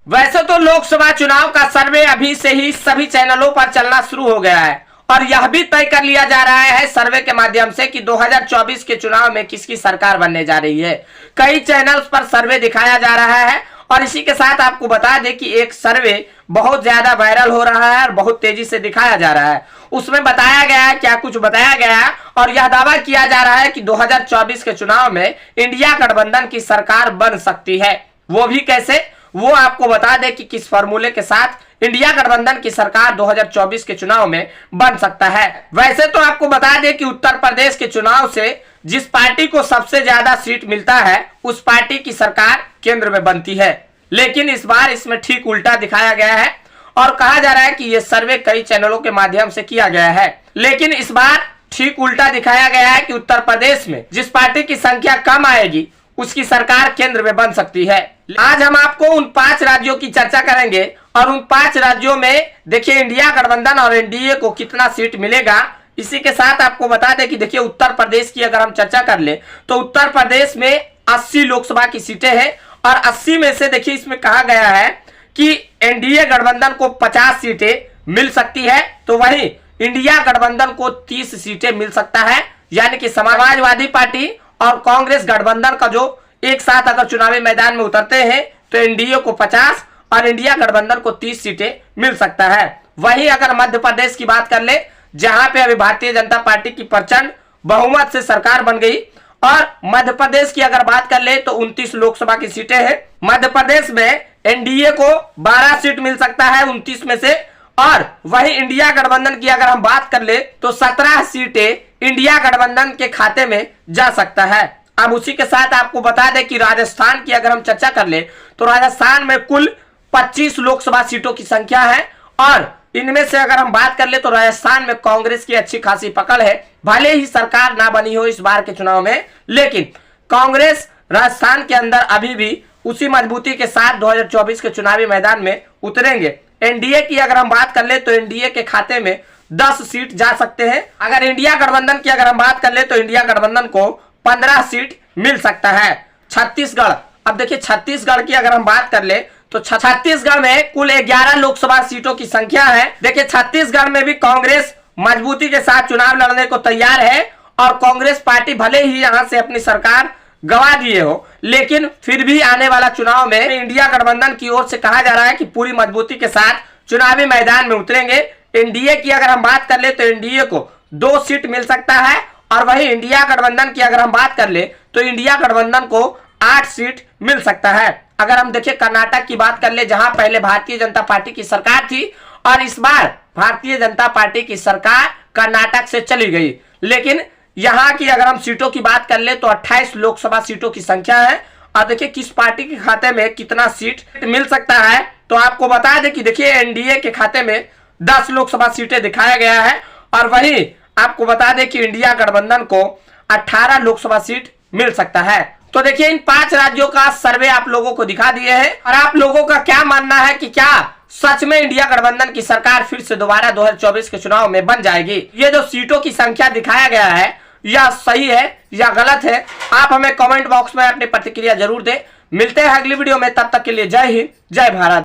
वैसे तो लोकसभा चुनाव का सर्वे अभी से ही सभी चैनलों पर चलना शुरू हो गया है और यह भी तय कर लिया जा रहा है सर्वे के माध्यम से कि 2024 के चुनाव में किसकी सरकार बनने जा रही है। कई चैनल्स पर सर्वे दिखाया जा रहा है और इसी के साथ आपको बता दें कि एक सर्वे बहुत ज्यादा वायरल हो रहा है और बहुत तेजी से दिखाया जा रहा है। उसमें बताया गया है, क्या कुछ बताया गया है और यह दावा किया जा रहा है कि 2024 के चुनाव में इंडिया गठबंधन की सरकार बन सकती है। वो भी कैसे, वो आपको बता दें कि किस फॉर्मूले के साथ इंडिया गठबंधन की सरकार 2024 के चुनाव में बन सकता है। वैसे तो आपको बता दें कि उत्तर प्रदेश के चुनाव से जिस पार्टी को सबसे ज्यादा सीट मिलता है उस पार्टी की सरकार केंद्र में बनती है, लेकिन इस बार इसमें ठीक उल्टा दिखाया गया है और कहा जा रहा है कि यह सर्वे कई चैनलों के माध्यम से किया गया है, लेकिन इस बार ठीक उल्टा दिखाया गया है कि उत्तर प्रदेश में जिस पार्टी की संख्या कम आएगी उसकी सरकार केंद्र में बन सकती है। आज हम आपको उन 5 राज्यों की चर्चा करेंगे और उन 5 राज्यों में देखिए इंडिया गठबंधन और एनडीए को कितना सीट मिलेगा। इसी के साथ आपको बता दें कि देखिए उत्तर प्रदेश की अगर हम चर्चा कर ले तो उत्तर प्रदेश में 80 लोकसभा की सीटें हैं और 80 में से देखिए इसमें कहा गया है कि एनडीए गठबंधन को 50 सीटें मिल सकती है, तो वहीं इंडिया गठबंधन को 30 सीटें मिल सकता है। यानी कि समाजवादी पार्टी और कांग्रेस गठबंधन का जो एक साथ अगर चुनावी मैदान में उतरते हैं तो एनडीए को 50 और इंडिया गठबंधन को 30 सीटें मिल सकता है। वहीं अगर मध्य प्रदेश की बात कर ले, जहां पे अभी भारतीय जनता पार्टी की प्रचंड बहुमत से सरकार बन गई, और मध्य प्रदेश की अगर बात कर ले तो 29 लोकसभा की सीटें हैं। मध्य प्रदेश में एनडीए को 12 सीट मिल सकता है 29 में से, और वही इंडिया गठबंधन की अगर हम बात कर ले तो 17 सीटें इंडिया गठबंधन के खाते में जा सकता है। अब उसी के साथ आपको बता दें कि राजस्थान की अगर हम चर्चा कर ले तो राजस्थान में कुल 25 लोकसभा सीटों की संख्या है और इनमें से अगर हम बात कर ले तो राजस्थान में कांग्रेस की अच्छी खासी पकड़ है। भले ही सरकार ना बनी हो इस बार के चुनाव में, लेकिन कांग्रेस राजस्थान के अंदर अभी भी उसी मजबूती के साथ 2024 के चुनावी मैदान में उतरेंगे। एनडीए की अगर हम बात कर ले तो एनडीए के खाते में 10 सीट जा सकते हैं। अगर इंडिया गठबंधन की अगर हम बात कर ले तो इंडिया गठबंधन को 15 सीट मिल सकता है। छत्तीसगढ़, अब देखिए छत्तीसगढ़ की अगर हम बात कर ले तो छत्तीसगढ़ में कुल 11 लोकसभा सीटों की संख्या है। देखिए छत्तीसगढ़ में भी कांग्रेस मजबूती के साथ चुनाव लड़ने को तैयार है और कांग्रेस पार्टी भले ही यहां से अपनी सरकार गंवा दिए हो, लेकिन फिर भी आने वाला चुनाव में इंडिया गठबंधन की ओर से कहा जा रहा है कि पूरी मजबूती के साथ चुनावी मैदान में उतरेंगे। एनडीए की अगर हम बात कर ले तो एनडीए को 2 सीट मिल सकता है और वही इंडिया गठबंधन की अगर हम बात कर ले तो इंडिया गठबंधन को 8 सीट मिल सकता है। अगर हम देखिए कर्नाटक की बात कर ले, जहां पहले भारतीय जनता पार्टी की सरकार थी और इस बार भारतीय जनता पार्टी की सरकार कर्नाटक से चली गई, लेकिन यहां की अगर हम सीटों की बात कर ले तो 28 लोकसभा सीटों की संख्या है और देखिए किस पार्टी के खाते में कितना सीट मिल सकता है। तो आपको बता दें कि देखिए एनडीए के खाते में 10 लोकसभा सीटें दिखाया गया है और वहीं आपको बता दें कि इंडिया गठबंधन को 18 लोकसभा सीट मिल सकता है। तो देखिए इन 5 राज्यों का सर्वे आप लोगों को दिखा दिए हैं और आप लोगों का क्या मानना है कि क्या सच में इंडिया गठबंधन की सरकार फिर से दोबारा 2024 के चुनाव में बन जाएगी। ये जो सीटों की संख्या दिखाया गया है यह सही है या गलत है, आप हमें कमेंट बॉक्स में अपनी प्रतिक्रिया जरूर दें। मिलते हैं अगली वीडियो में, तब तक के लिए जय हिंद, जय भारत।